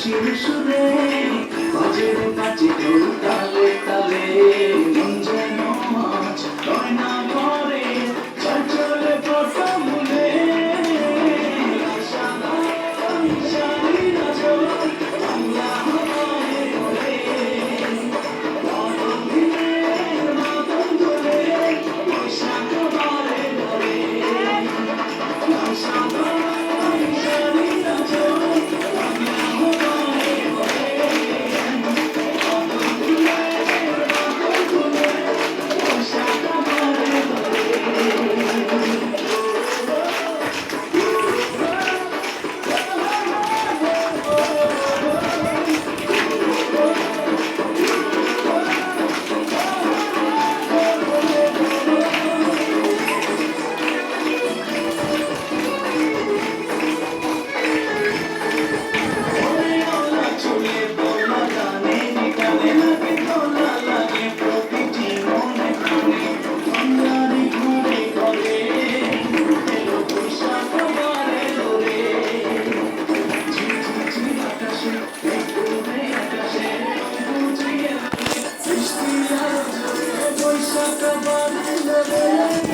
বাঁশির সুরে বাজে রে বাজে ঢোল তালে তালে মন যেন আজ গয়না করে চঞ্চলে পটমূলে আশায় শাড়ি নাচল বাংলা হাওয়ায় ওড়ে বদলের মাদল দোলে বৈশাখ বারে ধরে আশায় শাড়ি নাচল বাংলা হাওয়ায় ওড়ে বদলের মাদল দোলে বৈশাখ বারে ধরে চলে বলা গানে গানে লাগে তোলা লাগে প্রতিটি মনে প্রাণে বাংলারই ঘরে ঘরে এলো বৈশাখ বারে ধরে ঝিঝি আকাশে মেঘে আকাশে বুঝিয়ে বৃষ্টি আর ঝরে বৈশাখ বারে ধরে